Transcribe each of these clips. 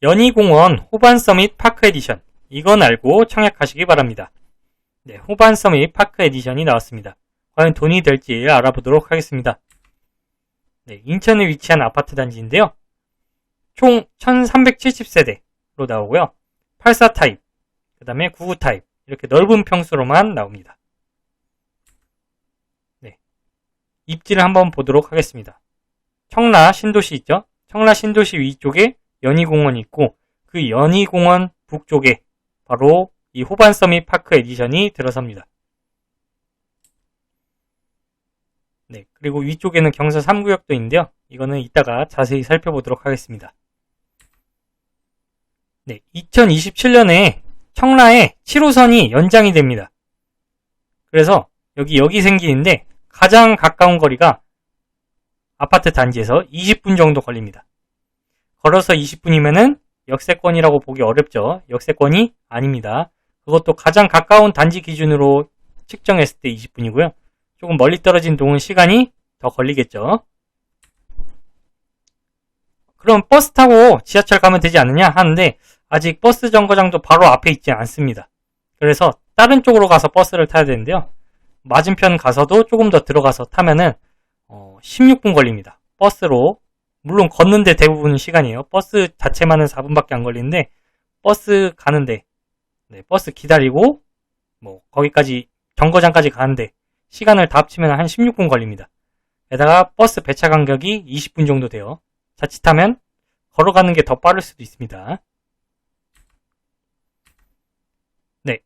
연희공원 호반서밋 파크 에디션. 이건 알고 청약하시기 바랍니다. 네, 호반서밋 파크 에디션이 나왔습니다. 과연 돈이 될지 알아보도록 하겠습니다. 네, 인천에 위치한 아파트 단지인데요. 총 1370세대로 나오고요. 84 타입, 그 다음에 99 타입, 이렇게 넓은 평수로만 나옵니다. 네, 입지를 한번 보도록 하겠습니다. 청라 신도시 있죠? 청라 신도시 위쪽에 연희공원이 있고, 그 연희공원 북쪽에 바로 이 호반서밋 파크 에디션이 들어섭니다. 네, 그리고 위쪽에는 경서 3구역도 있는데요. 이거는 이따가 자세히 살펴보도록 하겠습니다. 네, 2027년에 청라에 7호선이 연장이 됩니다. 그래서 여기 생기는데 가장 가까운 거리가 아파트 단지에서 20분 정도 걸립니다. 걸어서 20분이면은 역세권이라고 보기 어렵죠. 역세권이 아닙니다. 그것도 가장 가까운 단지 기준으로 측정했을 때 20분이고요. 조금 멀리 떨어진 동은 시간이 더 걸리겠죠. 그럼 버스 타고 지하철 가면 되지 않느냐 하는데 아직 버스 정거장도 바로 앞에 있지 않습니다. 그래서 다른 쪽으로 가서 버스를 타야 되는데요. 맞은편 가서도 조금 더 들어가서 타면은 16분 걸립니다. 버스로. 물론 걷는데 대부분 시간이에요. 버스 자체만은 4분밖에 안 걸리는데 버스 가는데, 네, 버스 기다리고 거기까지 정거장까지 가는데 시간을 다 합치면 한 16분 걸립니다. 게다가 버스 배차 간격이 20분 정도 돼요. 자칫하면 걸어가는 게 더 빠를 수도 있습니다. 네,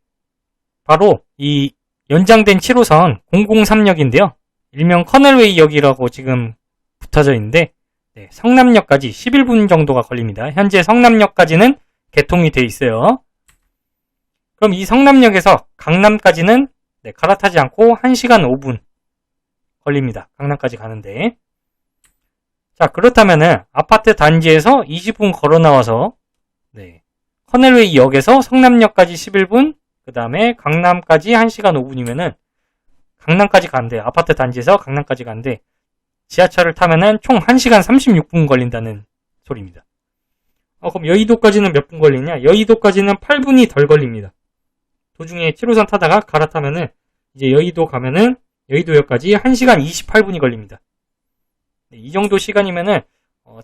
바로 이 연장된 7호선 003역인데요. 일명 커널웨이역이라고 지금 붙어져 있는데, 네, 성남역까지 11분 정도가 걸립니다. 현재 성남역까지는 개통이 돼 있어요. 그럼 이 성남역에서 강남까지는 갈아타지 않고 1시간 5분 걸립니다. 강남까지 가는데. 자, 그렇다면은 아파트 단지에서 20분 걸어 나와서 커넬웨이 역에서 성남역까지 11분, 그 다음에 강남까지 1시간 5분이면은 강남까지 가는데, 아파트 단지에서 강남까지 가는데 지하철을 타면은 총 1시간 36분 걸린다는 소리입니다. 그럼 여의도까지는 몇 분 걸리냐? 여의도까지는 8분이 덜 걸립니다. 도중에 7호선 타다가 갈아타면은 이제 여의도 가면은 여의도역까지 1시간 28분이 걸립니다. 이 정도 시간이면은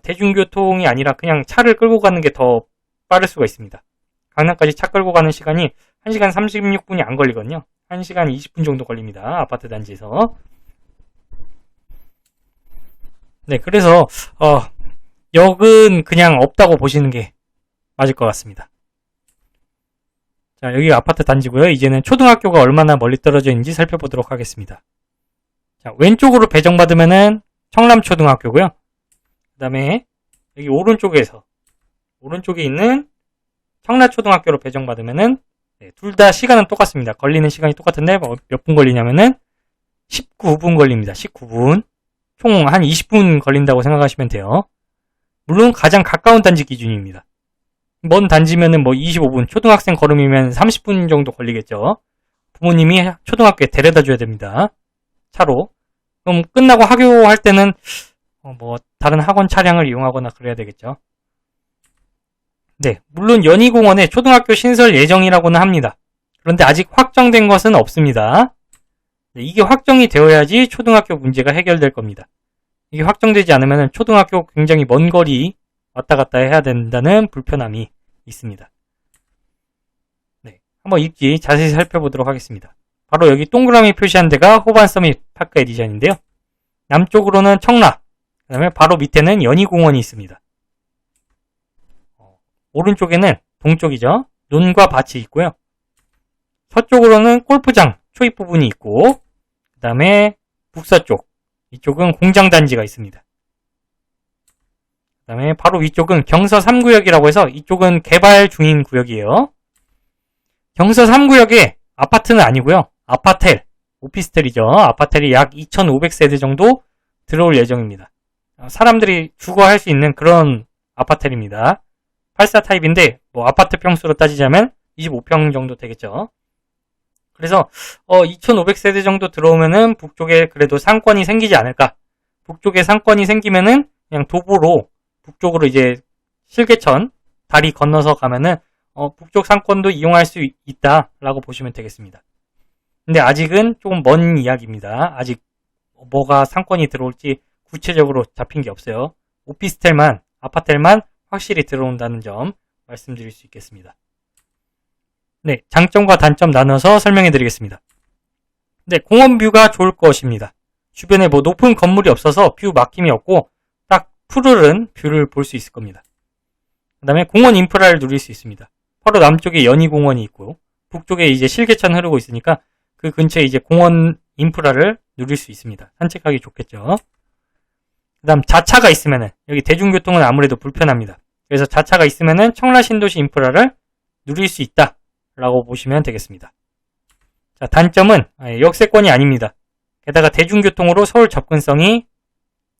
대중교통이 아니라 그냥 차를 끌고 가는 게 더 빠를 수가 있습니다. 강남까지 차 끌고 가는 시간이 1시간 36분이 안 걸리거든요. 1시간 20분 정도 걸립니다. 아파트 단지에서. 네, 그래서 역은 그냥 없다고 보시는 게 맞을 것 같습니다. 자, 여기 아파트 단지고요. 이제는 초등학교가 얼마나 멀리 떨어져 있는지 살펴보도록 하겠습니다. 자, 왼쪽으로 배정받으면은 청남초등학교고요. 그 다음에 여기 오른쪽에 있는 청라초등학교로 배정받으면은 둘 다 시간은 똑같습니다. 걸리는 시간이 똑같은데 몇 분 걸리냐면은 19분 걸립니다. 19분. 총 한 20분 걸린다고 생각하시면 돼요. 물론 가장 가까운 단지 기준입니다. 먼 단지면은 25분, 초등학생 걸음이면 30분 정도 걸리겠죠. 부모님이 초등학교에 데려다 줘야 됩니다. 차로. 그럼 끝나고 하교할 때는 다른 학원 차량을 이용하거나 그래야 되겠죠. 네, 물론 연희공원에 초등학교 신설 예정이라고는 합니다. 그런데 아직 확정된 것은 없습니다. 네, 이게 확정이 되어야지 초등학교 문제가 해결될 겁니다. 이게 확정되지 않으면 초등학교 굉장히 먼 거리 왔다 갔다 해야 된다는 불편함이 있습니다. 네, 한번 입지 자세히 살펴보도록 하겠습니다. 바로 여기 동그라미 표시한 데가 호반서밋 파크 에디션인데요. 남쪽으로는 청라, 그 다음에 바로 밑에는 연희공원이 있습니다. 오른쪽에는 동쪽이죠. 논과 밭이 있고요. 서쪽으로는 골프장 초입 부분이 있고, 그 다음에 북서쪽, 이쪽은 공장 단지가 있습니다. 그 다음에 바로 위쪽은 경서 3구역이라고 해서 이쪽은 개발 중인 구역이에요. 경서 3구역에 아파트는 아니고요. 아파텔, 오피스텔이죠. 아파텔이 약 2,500세대 정도 들어올 예정입니다. 사람들이 주거할 수 있는 그런 아파텔입니다. 84 타입인데 아파트 평수로 따지자면 25평 정도 되겠죠. 그래서 2,500세대 정도 들어오면은 북쪽에 그래도 상권이 생기지 않을까. 북쪽에 상권이 생기면은 그냥 도보로 북쪽으로 이제 실개천 다리 건너서 가면은 북쪽 상권도 이용할 수 있다라고 보시면 되겠습니다. 근데 아직은 조금 먼 이야기입니다. 아직 뭐가 상권이 들어올지 구체적으로 잡힌 게 없어요. 오피스텔만, 아파텔만 확실히 들어온다는 점 말씀드릴 수 있겠습니다. 네, 장점과 단점 나눠서 설명해 드리겠습니다. 네, 공원 뷰가 좋을 것입니다. 주변에 뭐 높은 건물이 없어서 뷰 막힘이 없고 딱 푸르른 뷰를 볼 수 있을 겁니다. 그 다음에 공원 인프라를 누릴 수 있습니다. 바로 남쪽에 연희공원이 있고 북쪽에 이제 실개천 흐르고 있으니까 그 근처에 이제 공원 인프라를 누릴 수 있습니다. 산책하기 좋겠죠. 그 다음 자차가 있으면은 여기 대중교통은 아무래도 불편합니다. 그래서 자차가 있으면은 청라 신도시 인프라를 누릴 수 있다라고 보시면 되겠습니다. 자, 단점은 역세권이 아닙니다. 게다가 대중교통으로 서울 접근성이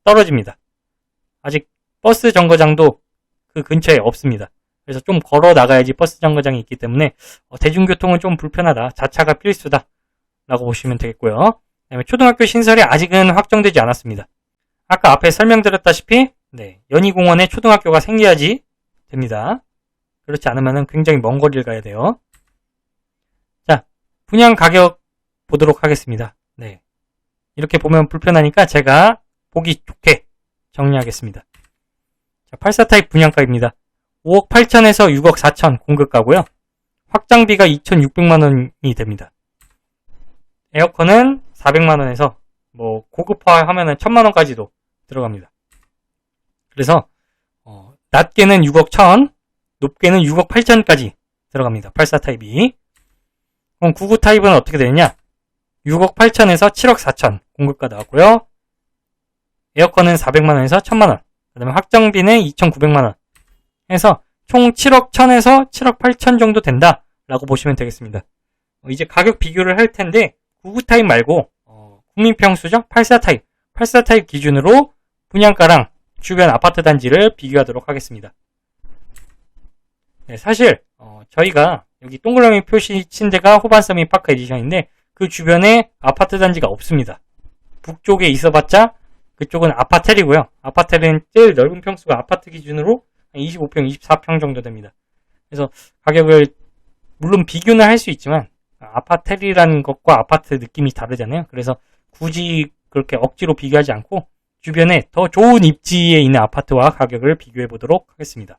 떨어집니다. 아직 버스 정거장도 그 근처에 없습니다. 그래서 좀 걸어 나가야지 버스 정거장이 있기 때문에 대중교통은 좀 불편하다. 자차가 필수다. 라고 보시면 되겠고요. 그다음에 초등학교 신설이 아직은 확정되지 않았습니다. 아까 앞에 설명드렸다시피 연희공원에 초등학교가 생겨야지 됩니다. 그렇지 않으면 굉장히 먼 거리를 가야 돼요. 자, 분양 가격 보도록 하겠습니다. 네, 이렇게 보면 불편하니까 제가 보기 좋게 정리하겠습니다. 자, 84타입 분양가입니다. 5억 8천에서 6억 4천 공급가고요. 확장비가 2,600만원이 됩니다. 에어컨은 400만원에서 뭐 고급화하면은 1000만원까지도 들어갑니다. 그래서 낮게는 6억 1000, 높게는 6억 8천까지 들어갑니다. 84타입이. 그럼 99타입은 어떻게 되느냐? 6억 8천에서 7억 4천 공급가 나왔고요. 에어컨은 400만원에서 1000만원. 그 다음에 확장비는 2,900만원. 해서 총 7억 1000에서 7억 8천 정도 된다 라고 보시면 되겠습니다. 이제 가격 비교를 할 텐데 99타입 말고 국민평수죠? 84타입. 84타입 기준으로 분양가랑 주변 아파트 단지를 비교하도록 하겠습니다. 네, 사실 저희가 여기 동그라미 표시 친 데가 호반서민 파크 에디션인데 그 주변에 아파트 단지가 없습니다. 북쪽에 있어봤자 그쪽은 아파텔이고요. 아파텔은 제일 넓은 평수가 아파트 기준으로 25평, 24평 정도 됩니다. 그래서 가격을 물론 비교는 할 수 있지만 아파텔이라는 것과 아파트 느낌이 다르잖아요. 그래서 굳이 그렇게 억지로 비교하지 않고 주변에 더 좋은 입지에 있는 아파트와 가격을 비교해 보도록 하겠습니다.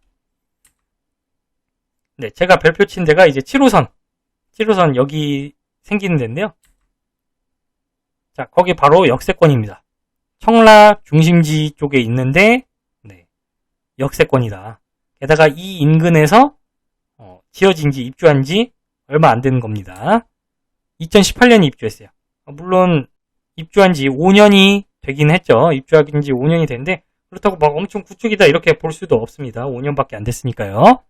네, 제가 별표 친 데가 이제 7호선 여기 생기는 데인데요. 자, 거기 바로 역세권입니다. 청라 중심지 쪽에 있는데 역세권이다. 게다가 이 인근에서 지어진 지 입주한 지 얼마 안 되는 겁니다. 2018년에 입주했어요. 물론 입주한 지 5년이 되긴 했죠. 입주한 지 5년이 됐는데 그렇다고 막 엄청 구축이다 이렇게 볼 수도 없습니다. 5년밖에 안 됐으니까요.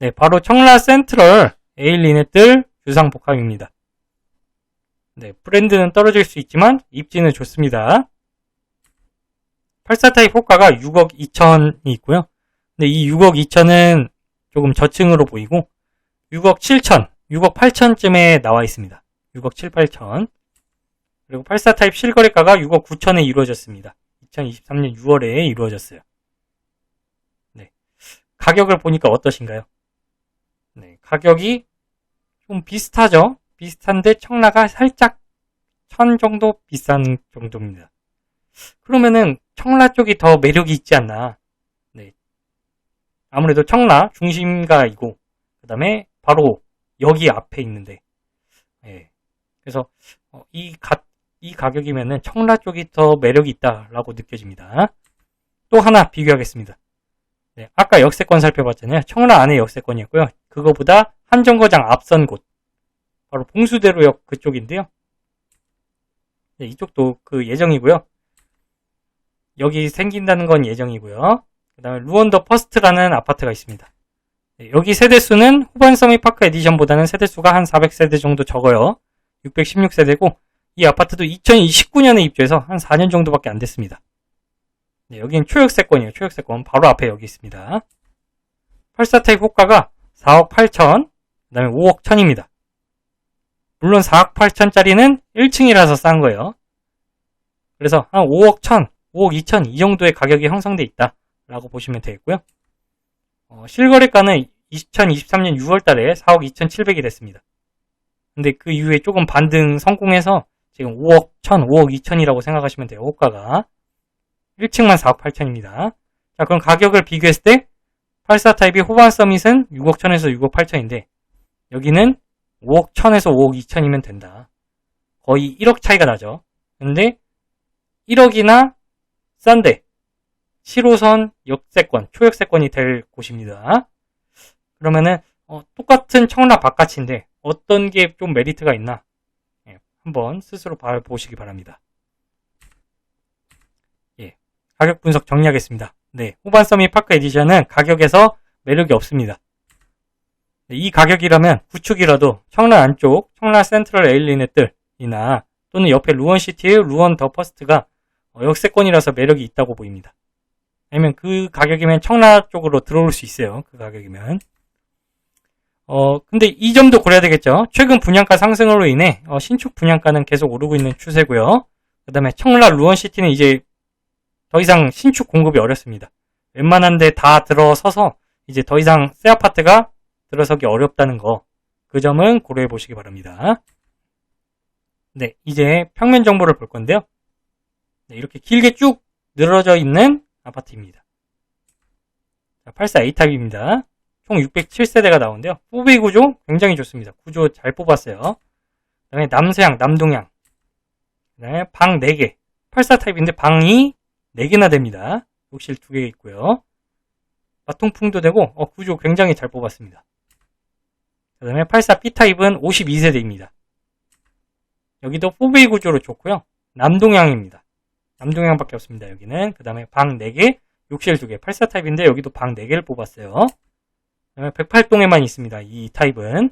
네, 바로 청라 센트럴 에일리넷들 주상복합입니다. 네, 브랜드는 떨어질 수 있지만 입지는 좋습니다. 84타입 호가가 6억 2천이 있고요. 근데 이 6억 2천은 조금 저층으로 보이고 6억 7천, 6억 8천쯤에 나와 있습니다. 6억 7, 8천. 그리고 84타입 실거래가가 6억 9천에 이루어졌습니다. 2023년 6월에 이루어졌어요. 네, 가격을 보니까 어떠신가요? 네, 가격이 좀 비슷하죠? 비슷한데 청라가 살짝 1000 정도 비싼 정도입니다. 그러면은 청라 쪽이 더 매력이 있지 않나. 네, 아무래도 청라 중심가이고 그 다음에 바로 여기 앞에 있는데 그래서 이 가격이면은 청라 쪽이 더 매력이 있다라고 느껴집니다. 또 하나 비교하겠습니다. 네, 아까 역세권 살펴봤잖아요. 청라 안에 역세권이었고요. 그거보다 한 정거장 앞선 곳 바로 봉수대로역 그쪽인데요. 네, 이쪽도 그 예정이고요. 여기 생긴다는 건 예정이고요. 그 다음에 루언더 퍼스트라는 아파트가 있습니다. 네, 여기 세대수는 후반서밋 파크 에디션보다는 세대수가 한 400세대 정도 적어요. 616세대고 이 아파트도 2019년에 입주해서 한 4년 정도밖에 안 됐습니다. 네, 여기는 초역세권이에요. 초역세권 바로 앞에 여기 있습니다. 84타입 호가가 4억 8천, 그 다음에 5억 1000입니다. 물론 4억 8천짜리는 1층이라서 싼 거예요. 그래서 한 5억 1000, 5억 2천 이 정도의 가격이 형성돼 있다라고 보시면 되겠고요. 실거래가는 2023년 6월 달에 4억 2,700이 됐습니다. 근데 그 이후에 조금 반등 성공해서 지금 5억 1천, 5억 2천이라고 생각하시면 돼요. 호가가. 1층만 4억 8천입니다. 자, 그럼 가격을 비교했을 때 84 타입이 후반 서밋은 6억 1천에서 6억 8천인데 여기는 5억 1천에서 5억 2천이면 된다. 거의 1억 차이가 나죠. 근데 1억이나 싼데 7호선 역세권, 초역세권이 될 곳입니다. 그러면은 똑같은 청라 바깥인데 어떤 게 좀 메리트가 있나? 한번 스스로 보시기 바랍니다. 예, 가격 분석 정리하겠습니다. 네, 후반 서밋 파크 에디션은 가격에서 매력이 없습니다. 네, 이 가격이라면 구축이라도 청라 안쪽, 청라 센트럴 에일리넷들이나 또는 옆에 루원시티의 루원 더 퍼스트가 역세권이라서 매력이 있다고 보입니다. 아니면 그 가격이면 청라 쪽으로 들어올 수 있어요. 그 가격이면. 근데 이 점도 고려해야 되겠죠. 최근 분양가 상승으로 인해 신축 분양가는 계속 오르고 있는 추세고요. 그 다음에 청라 루원시티는 이제 더 이상 신축 공급이 어렵습니다. 웬만한 데 다 들어서서 이제 더 이상 새 아파트가 들어서기 어렵다는 거, 그 점은 고려해 보시기 바랍니다. 네, 이제 평면 정보를 볼 건데요. 네, 이렇게 길게 쭉 늘어져 있는 아파트입니다. 84A 타입입니다. 총 607세대가 나오는데요. 4베이 구조 굉장히 좋습니다. 구조 잘 뽑았어요. 그 다음에 남서향, 남동향. 그 다음에 방 4개. 84 타입인데 방이 4개나 됩니다. 욕실 2개 있고요. 마통풍도 되고 구조 굉장히 잘 뽑았습니다. 그 다음에 84B 타입은 52세대입니다. 여기도 4베이 구조로 좋고요. 남동향입니다. 남동향밖에 없습니다. 여기는. 그 다음에 방 4개, 욕실 2개. 84 타입인데 여기도 방 4개를 뽑았어요. 그 다음에 108동에만 있습니다. 이 타입은.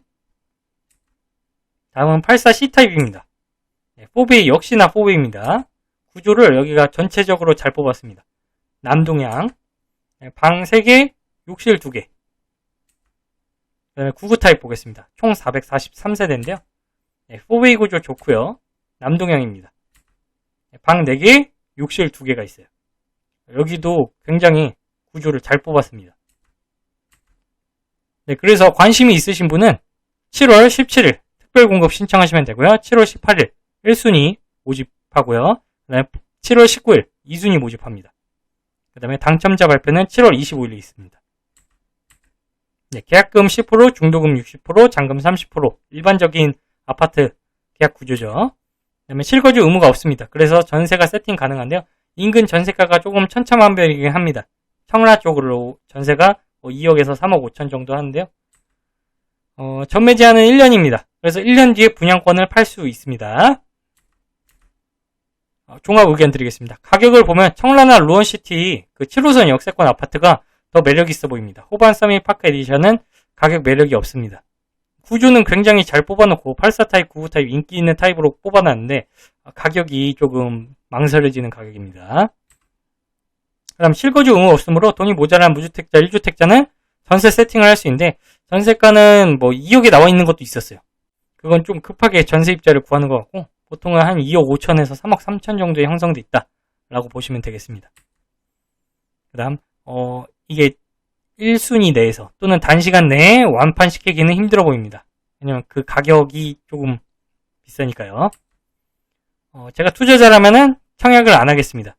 다음은 84C 타입입니다. 네, 4베이 역시나 4베이입니다. 구조를 여기가 전체적으로 잘 뽑았습니다. 남동향. 네, 방 3개, 욕실 2개. 그 다음에 99 타입 보겠습니다. 총 443세대인데요. 네, 4베이 구조 좋고요. 남동향입니다. 네, 방 4개, 욕실 2개가 있어요. 여기도 굉장히 구조를 잘 뽑았습니다. 네, 그래서 관심이 있으신 분은 7월 17일 특별 공급 신청하시면 되고요. 7월 18일 1순위 모집하고요. 그다음에 7월 19일 2순위 모집합니다. 그 다음에 당첨자 발표는 7월 25일에 있습니다. 네, 계약금 10%, 중도금 60%, 잔금 30%, 일반적인 아파트 계약 구조죠. 그 다음에 실거주 의무가 없습니다. 그래서 전세가 세팅 가능한데요. 인근 전세가가 조금 천차만별이긴 합니다. 청라 쪽으로 전세가 2억에서 3억 5천 정도 하는데요. 전매 제한은 1년입니다. 그래서 1년 뒤에 분양권을 팔 수 있습니다. 종합 의견 드리겠습니다. 가격을 보면 청라나 루원시티 그 7호선 역세권 아파트가 더 매력 있어 보입니다. 후반 서밋 파크 에디션은 가격 매력이 없습니다. 구조는 굉장히 잘 뽑아놓고 84 타입, 99 타입 인기 있는 타입으로 뽑아놨는데 가격이 조금 망설여지는 가격입니다. 그 다음 실거주 의무 없으므로 돈이 모자란 무주택자, 1주택자는 전세 세팅을 할 수 있는데 전세가는 뭐 2억에 나와 있는 것도 있었어요. 그건 좀 급하게 전세입자를 구하는 것 같고 보통은 한 2억 5천에서 3억 3천 정도에 형성돼 있다 라고 보시면 되겠습니다. 그 다음 이게 1순위 내에서 또는 단시간 내에 완판시키기는 힘들어 보입니다. 왜냐면 그 가격이 조금 비싸니까요. 제가 투자자라면은 청약을 안 하겠습니다.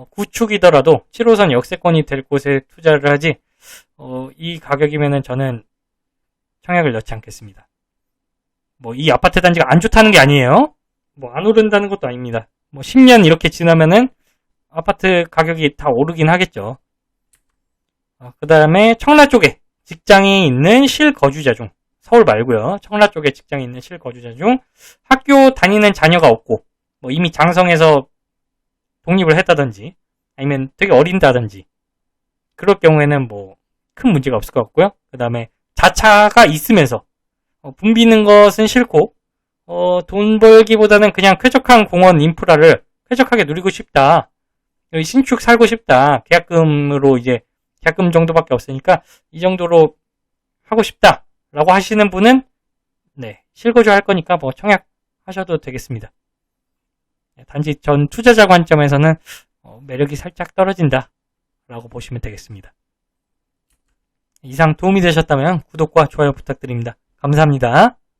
구축이더라도 7호선 역세권이 될 곳에 투자를 하지 이 가격이면은 저는 청약을 넣지 않겠습니다. 뭐 이 아파트 단지가 안 좋다는 게 아니에요. 뭐 안 오른다는 것도 아닙니다. 뭐 10년 이렇게 지나면은 아파트 가격이 다 오르긴 하겠죠. 그 다음에 청라 쪽에 직장이 있는 실거주자 중 서울 말고요. 청라 쪽에 직장이 있는 실거주자 중 학교 다니는 자녀가 없고 뭐 이미 장성해서 독립을 했다든지 아니면 되게 어린다든지 그럴 경우에는 뭐 큰 문제가 없을 것 같고요. 그 다음에 자차가 있으면서 붐비는 것은 싫고 돈 벌기보다는 그냥 쾌적한 공원 인프라를 쾌적하게 누리고 싶다. 신축 살고 싶다. 계약금으로 이제 계약금 정도밖에 없으니까 이 정도로 하고 싶다 라고 하시는 분은 네, 실거주 할 거니까 뭐 청약 하셔도 되겠습니다. 단지 전 투자자 관점에서는 매력이 살짝 떨어진다 라고 보시면 되겠습니다. 이상 도움이 되셨다면 구독과 좋아요 부탁드립니다. 감사합니다.